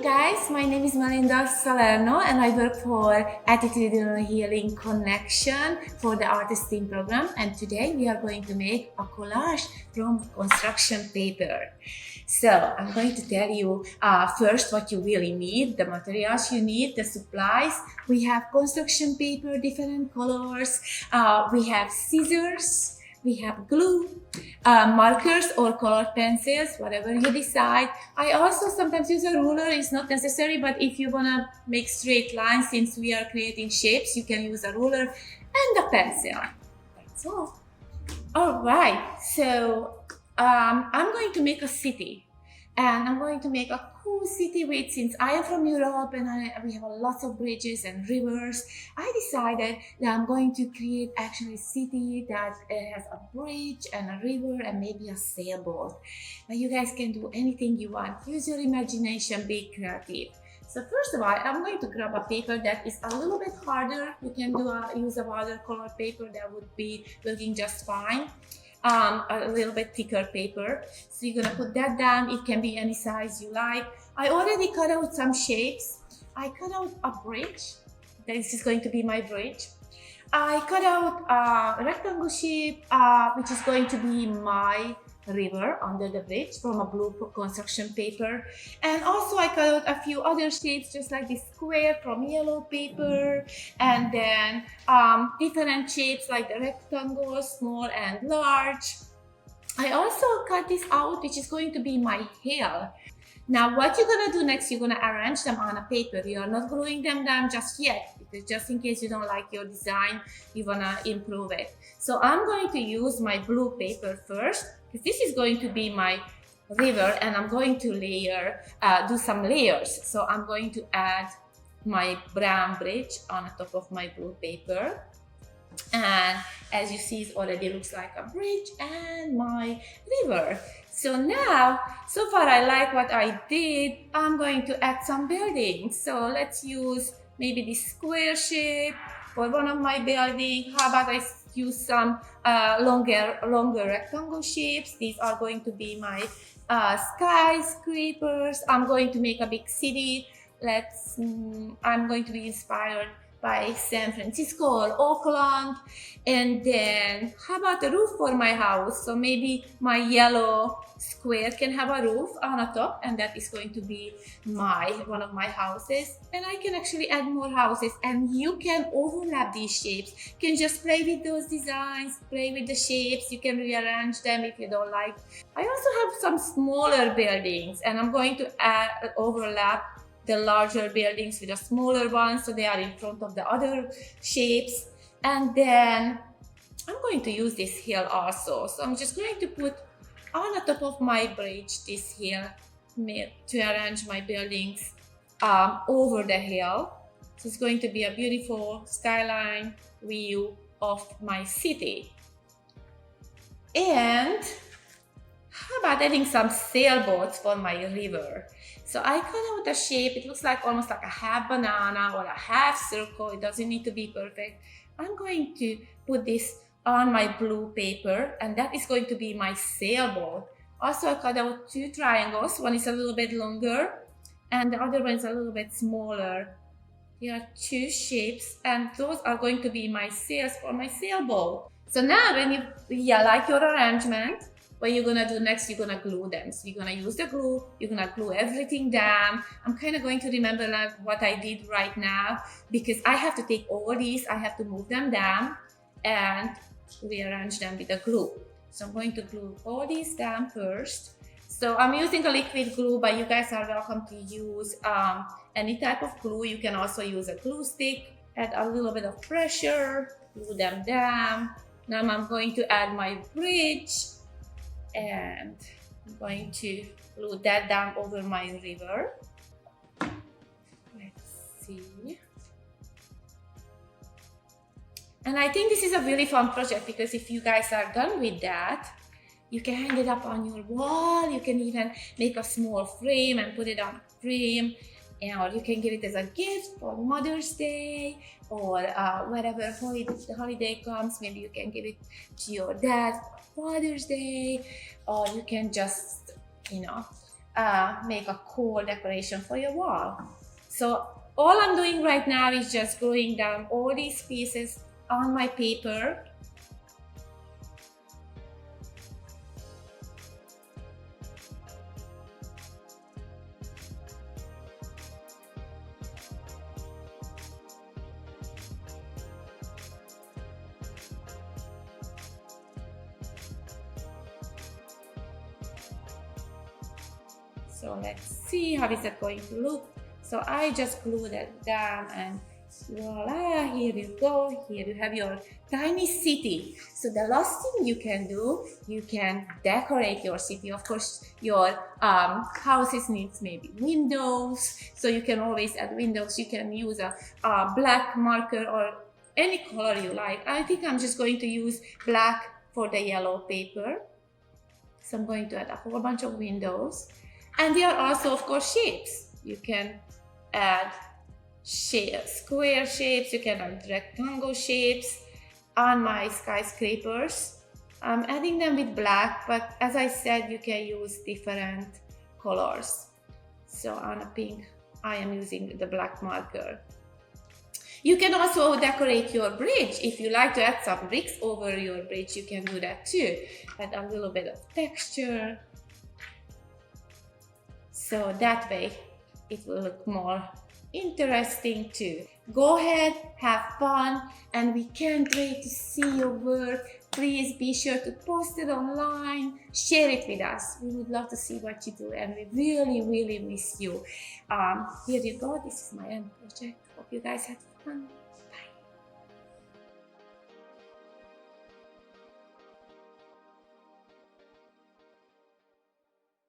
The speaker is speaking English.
guys, my name is Melinda Salerno and I work for Attitudinal Healing Connection for the ArtEsteem program, and today we are going to make a collage from construction paper. So I'm going to tell you first what you really need, the materials you need, the supplies. We have construction paper, different colors, we have scissors, we have glue, markers or colored pencils, whatever you decide. I also sometimes use a ruler. It's not necessary, but if you want to make straight lines, since we are creating shapes, you can use a ruler and a pencil. That's all. All right, so I'm going to make a city, and I'm going to make a cool city with, since I am from Europe and we have lots of bridges and rivers, I decided that I'm going to create actually a city that has a bridge and a river and maybe a sailboat. But you guys can do anything you want. Use your imagination, be creative. So first of all, I'm going to grab a paper that is a little bit harder. You can use a watercolor paper that would be looking just fine. A little bit thicker paper. So you're gonna put that down. It can be any size you like. I already cut out some shapes. I cut out a bridge. This is going to be my bridge. I cut out a rectangle shape, which is going to be my river under the bridge from a blue construction paper. And also I cut out a few other shapes, just like this square from yellow paper, and then different shapes like the rectangle, small and large. I also cut this out, which is going to be my hill. Now what you're gonna do next, you're gonna arrange them on a paper. You are not gluing them down just yet, because just in case you don't like your design, you wanna improve it. So I'm going to use my blue paper first, because this is going to be my river, and I'm going to do some layers. So I'm going to add my brown bridge on the top of my blue paper. And as you see, it already looks like a bridge and my river. So now, so far I like what I did. I'm going to add some buildings. So let's use maybe this square shape for one of my buildings. How about I use some longer rectangle shapes? These are going to be my skyscrapers. I'm going to make a big city. I'm going to be inspired by San Francisco or Oakland. And then how about the roof for my house? So maybe my yellow square can have a roof on the top, and that is going to be one of my houses. And I can actually add more houses, and you can overlap these shapes. You can just play with those designs, play with the shapes. You can rearrange them if you don't like. I also have some smaller buildings, and I'm going to overlap the larger buildings with the smaller ones, so they are in front of the other shapes. And then I'm going to use this hill also. So I'm just going to put on the top of my bridge this hill to arrange my buildings over the hill. So it's going to be a beautiful skyline view of my city. And how about adding some sailboats for my river? So I cut out a shape. It looks like almost like a half banana or a half circle. It doesn't need to be perfect. I'm going to put this on my blue paper, and that is going to be my sailboat. Also, I cut out two triangles. One is a little bit longer and the other one is a little bit smaller. Here are two shapes, and those are going to be my sails for my sailboat. So now when you like your arrangement, what you're gonna do next, you're gonna glue them. So you're gonna use the glue, you're gonna glue everything down. I'm kind of going to remember like what I did right now, because I have to take all these, I have to move them down and rearrange them with the glue. So I'm going to glue all these down first. So I'm using a liquid glue, but you guys are welcome to use any type of glue. You can also use a glue stick, add a little bit of pressure, glue them down. Now I'm going to add my bridge, and I'm going to glue that down over my river. Let's see. And I think this is a really fun project, because if you guys are done with that, you can hang it up on your wall. You can even make a small frame and put it on a frame, or you can give it as a gift for Mother's Day, or whatever holiday comes. Maybe you can give it to your dad for Father's Day, or you can just, make a cool decoration for your wall. So all I'm doing right now is just gluing down all these pieces on my paper. So let's see how is that going to look. So I just glue that down and voila, here you go. Here you have your tiny city. So the last thing you can do, you can decorate your city. Of course, your houses needs maybe windows. So you can always add windows. You can use a black marker or any color you like. I think I'm just going to use black for the yellow paper. So I'm going to add a whole bunch of windows. And there are also, of course, shapes. You can add square shapes, you can add rectangle shapes on my skyscrapers. I'm adding them with black, but as I said, you can use different colors. So on a pink, I am using the black marker. You can also decorate your bridge. If you like to add some bricks over your bridge, you can do that too. Add a little bit of texture. So that way it will look more interesting too. Go ahead, have fun, and we can't wait to see your work. Please be sure to post it online, share it with us. We would love to see what you do, and we really, really miss you. Here you go. This is my end project. Hope you guys had fun.